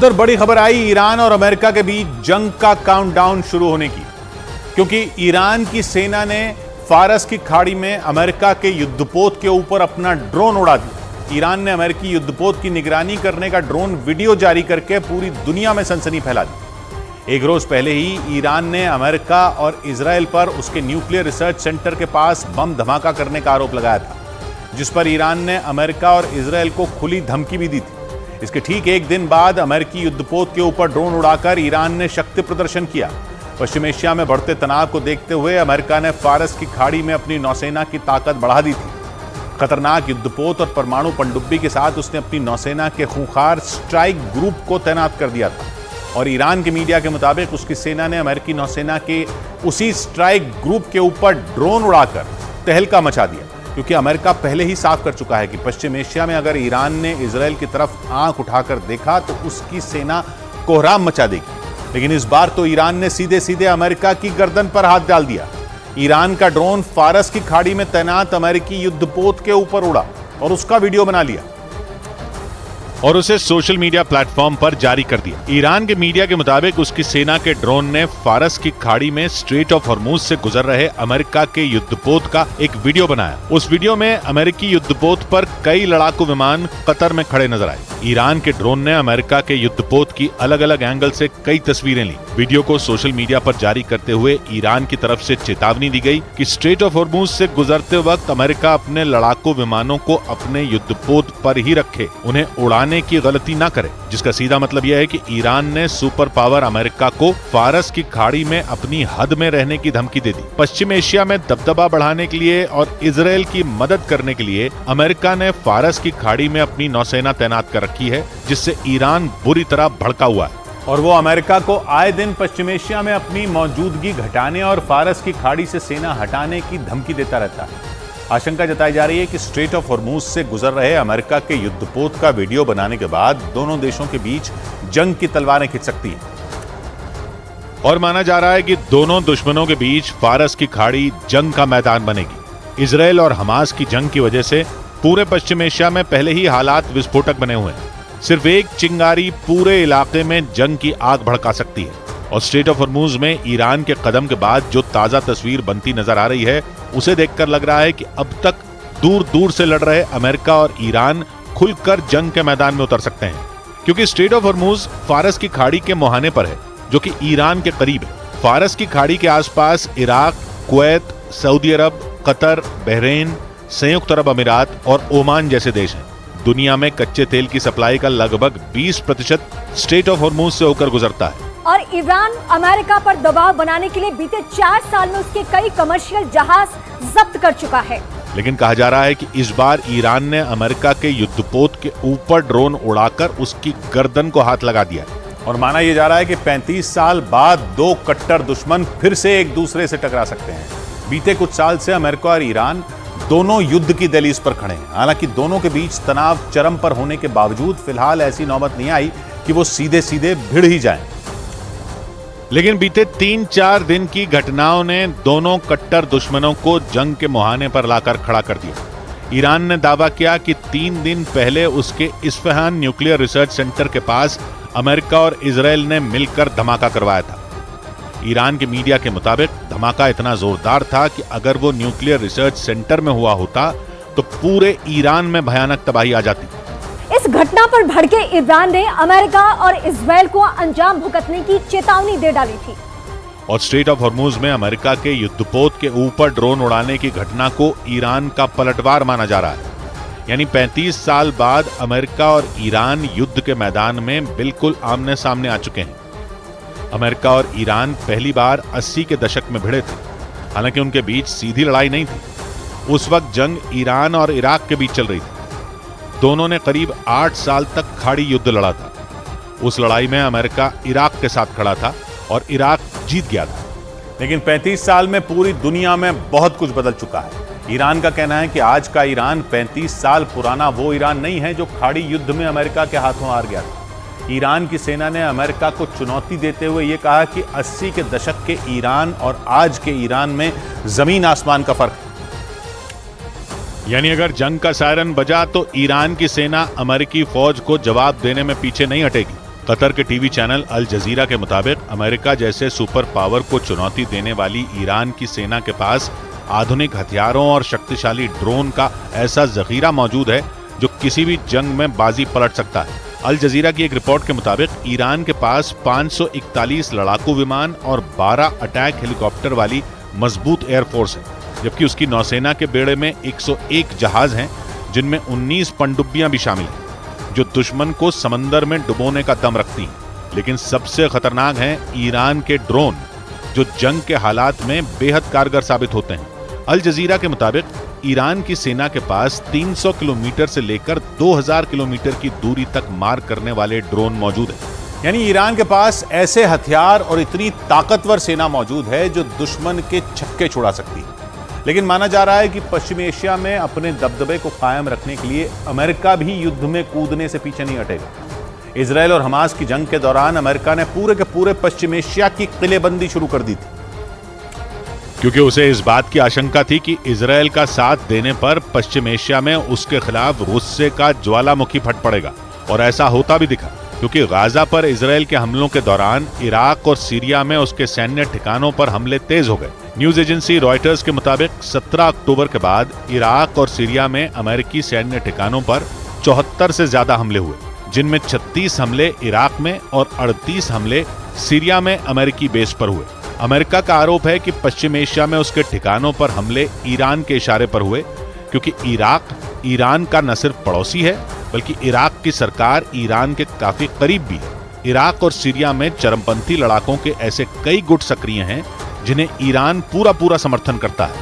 उधर बड़ी खबर आई ईरान और अमेरिका के बीच जंग का काउंटडाउन शुरू होने की, क्योंकि ईरान की सेना ने फारस की खाड़ी में अमेरिका के युद्धपोत के ऊपर अपना ड्रोन उड़ा दिया। ईरान ने अमेरिकी युद्धपोत की निगरानी करने का ड्रोन वीडियो जारी करके पूरी दुनिया में सनसनी फैला दी। एक रोज पहले ही ईरान ने अमेरिका और इजराइल पर उसके न्यूक्लियर रिसर्च सेंटर के पास बम धमाका करने का आरोप लगाया था, जिस पर ईरान ने अमेरिका और इजराइल को खुली धमकी भी दी थी। इसके ठीक एक दिन बाद अमेरिकी युद्धपोत के ऊपर ड्रोन उड़ाकर ईरान ने शक्ति प्रदर्शन किया। पश्चिम एशिया में बढ़ते तनाव को देखते हुए अमेरिका ने फारस की खाड़ी में अपनी नौसेना की ताकत बढ़ा दी थी। खतरनाक युद्धपोत और परमाणु पनडुब्बी के साथ उसने अपनी नौसेना के खूंखार स्ट्राइक ग्रुप को तैनात कर दिया था और ईरान के मीडिया के मुताबिक उसकी सेना ने अमेरिकी नौसेना के उसी स्ट्राइक ग्रुप के ऊपर ड्रोन उड़ाकर तहलका मचा दिया, क्योंकि अमेरिका पहले ही साफ कर चुका है कि पश्चिम एशिया में अगर ईरान ने इजराइल की तरफ आंख उठाकर देखा तो उसकी सेना कोहराम मचा देगी। लेकिन इस बार तो ईरान ने सीधे सीधे अमेरिका की गर्दन पर हाथ डाल दिया। ईरान का ड्रोन फारस की खाड़ी में तैनात अमेरिकी युद्धपोत के ऊपर उड़ा और उसका वीडियो बना लिया और उसे सोशल मीडिया प्लेटफॉर्म पर जारी कर दिया। ईरान के मीडिया के मुताबिक उसकी सेना के ड्रोन ने फारस की खाड़ी में स्ट्रेट ऑफ हॉर्मूज से गुजर रहे अमेरिका के युद्धपोत का एक वीडियो बनाया। उस वीडियो में अमेरिकी युद्धपोत पर कई लड़ाकू विमान कतर में खड़े नजर आए। ईरान के ड्रोन ने अमेरिका के युद्धपोत की अलग अलग एंगल से कई तस्वीरें ली। वीडियो को सोशल मीडिया पर जारी करते हुए ईरान की तरफ से चेतावनी दी गई कि स्ट्रेट ऑफ हॉर्मूज से गुजरते वक्त अमेरिका अपने लड़ाकू विमानों को अपने युद्धपोत पर ही रखे, उन्हें उड़ाने की गलती ना करे, जिसका सीधा मतलब यह है कि ईरान ने सुपर पावर अमेरिका को फारस की खाड़ी में अपनी हद में रहने की धमकी दे दी। पश्चिम एशिया में दबदबा बढ़ाने के लिए और इजराइल की मदद करने के लिए अमेरिका ने फारस की खाड़ी में अपनी नौसेना तैनात कर रखी है, जिससे ईरान बुरी तरह भड़का हुआ है और वो अमेरिका को आए दिन पश्चिम एशिया में अपनी मौजूदगी घटाने और फारस की खाड़ी से सेना हटाने की धमकी देता रहता है। आशंका जताई जा रही है कि स्ट्रेट ऑफ हॉर्मूज से गुजर रहे अमेरिका के युद्धपोत का वीडियो बनाने के बाद दोनों देशों के बीच जंग की तलवारें खिंच सकती हैं और माना जा रहा है कि दोनों दुश्मनों के बीच फारस की खाड़ी जंग का मैदान बनेगी। इजराइल और हमास की जंग की वजह से पूरे पश्चिम एशिया में पहले ही हालात विस्फोटक बने हुए हैं। सिर्फ एक चिंगारी पूरे इलाके में जंग की आग भड़का सकती है और स्ट्रेट ऑफ हॉर्मूज में ईरान के कदम के बाद जो ताजा तस्वीर बनती नजर आ रही है, उसे देखकर लग रहा है कि अब तक दूर दूर से लड़ रहे अमेरिका और ईरान खुलकर जंग के मैदान में उतर सकते हैं, क्योंकि स्ट्रेट ऑफ हॉर्मूज फारस की खाड़ी के मुहाने पर है, जो कि ईरान के करीब है। फारस की खाड़ी के आसपास इराक, कुवैत, सऊदी अरब, कतर, बहरीन, संयुक्त अरब अमीरात और ओमान जैसे देश हैं। दुनिया में कच्चे तेल की सप्लाई का लगभग 20% स्ट्रेट ऑफ हॉर्मूज से होकर गुजरता है और ईरान अमेरिका पर दबाव बनाने के लिए बीते 4 साल में उसके कई कमर्शियल जहाज जब्त कर चुका है। लेकिन कहा जा रहा है कि इस बार ईरान ने अमेरिका के युद्धपोत के ऊपर ड्रोन उड़ाकर उसकी गर्दन को हाथ लगा दिया और माना यह जा रहा है कि 35 साल बाद दो कट्टर दुश्मन फिर से एक दूसरे से टकरा सकते हैं। बीते कुछ साल से अमेरिका और ईरान दोनों युद्ध की दहलीज पर खड़े हैं। हालांकि दोनों के बीच तनाव चरम पर होने के बावजूद फिलहाल ऐसी नौबत नहीं आई कि वो सीधे सीधे भिड़ ही जाएं। लेकिन बीते 3-4 दिन की घटनाओं ने दोनों कट्टर दुश्मनों को जंग के मुहाने पर लाकर खड़ा कर दिया। ईरान ने दावा किया कि 3 दिन पहले उसके इस्फहान न्यूक्लियर रिसर्च सेंटर के पास अमेरिका और इजराइल ने मिलकर धमाका करवाया था। ईरान के मीडिया के मुताबिक धमाका इतना जोरदार था कि अगर वो न्यूक्लियर रिसर्च सेंटर में हुआ होता तो पूरे ईरान में भयानक तबाही आ जाती। इस घटना पर भड़के ईरान ने अमेरिका और इजराइल को अंजाम भुगतने की चेतावनी दे डाली थी और स्ट्रेट ऑफ हॉर्मूज में अमेरिका के युद्धपोत के ऊपर ड्रोन उड़ाने की घटना को ईरान का पलटवार माना जा रहा है। यानी 35 साल बाद अमेरिका और ईरान युद्ध के मैदान में बिल्कुल आमने सामने आ चुके हैं। अमेरिका और ईरान पहली बार 80 के दशक में भिड़े थे। हालांकि उनके बीच सीधी लड़ाई नहीं थी। उस वक्त जंग ईरान और इराक के बीच चल रही थी। दोनों ने करीब 8 साल तक खाड़ी युद्ध लड़ा था। उस लड़ाई में अमेरिका इराक के साथ खड़ा था और इराक जीत गया था। लेकिन 35 साल में पूरी दुनिया में बहुत कुछ बदल चुका है। ईरान का कहना है कि आज का ईरान 35 साल पुराना वो ईरान नहीं है जो खाड़ी युद्ध में अमेरिका के हाथों हार गया था। ईरान की सेना ने अमेरिका को चुनौती देते हुए यह कहा कि 80 के दशक के ईरान और आज के ईरान में जमीन आसमान का फर्क है। यानी अगर जंग का सायरन बजा तो ईरान की सेना अमेरिकी फौज को जवाब देने में पीछे नहीं हटेगी। कतर के टीवी चैनल अल जजीरा के मुताबिक अमेरिका जैसे सुपर पावर को चुनौती देने वाली ईरान की सेना के पास आधुनिक हथियारों और शक्तिशाली ड्रोन का ऐसा जखीरा मौजूद है जो किसी भी जंग में बाजी पलट सकता है। अल जजीरा की एक रिपोर्ट के मुताबिक ईरान के पास 541 लड़ाकू विमान और 12 अटैक हेलीकॉप्टर वाली मजबूत एयरफोर्स है, जबकि उसकी नौसेना के बेड़े में 101 जहाज हैं, जिनमें 19 पनडुब्बियां भी शामिल हैं, जो दुश्मन को समंदर में डुबोने का दम रखती हैं। लेकिन सबसे खतरनाक हैं ईरान के ड्रोन, जो जंग के हालात में बेहद कारगर साबित होते हैं। अल जजीरा के मुताबिक ईरान की सेना के पास 300 किलोमीटर से लेकर 2000 किलोमीटर की दूरी तक मार करने वाले ड्रोन मौजूद हैं। यानी ईरान के पास ऐसे हथियार और इतनी ताकतवर सेना मौजूद है जो दुश्मन के छक्के छुड़ा सकती है। लेकिन माना जा रहा है कि पश्चिमी एशिया में अपने दबदबे को कायम रखने के लिए अमेरिका भी युद्ध में कूदने से पीछे नहीं हटेगा। इजरायल और हमास की जंग के दौरान अमेरिका ने पूरे के पूरे पश्चिम एशिया की किलेबंदी शुरू कर दी थी, क्योंकि उसे इस बात की आशंका थी कि इजरायल का साथ देने पर पश्चिम एशिया में उसके खिलाफ गुस्से का ज्वालामुखी फट पड़ेगा। और ऐसा होता भी दिखा, क्योंकि गाजा पर इजरायल के हमलों के दौरान इराक और सीरिया में उसके सैन्य ठिकानों पर हमले तेज हो गए। न्यूज एजेंसी रॉयटर्स के मुताबिक 17 अक्टूबर के बाद इराक और सीरिया में अमेरिकी सैन्य ठिकानों पर 74 से ज्यादा हमले हुए, जिनमें 36 हमले इराक में और 38 हमले सीरिया में अमेरिकी बेस पर हुए। अमेरिका का आरोप है कि पश्चिम एशिया में उसके ठिकानों पर हमले ईरान के इशारे पर हुए, क्योंकि इराक ईरान का न सिर्फ पड़ोसी है बल्कि इराक की सरकार ईरान के काफी करीब भी है। इराक और सीरिया में चरमपंथी लड़ाकों के ऐसे कई गुट सक्रिय हैं जिन्हें ईरान पूरा समर्थन करता है।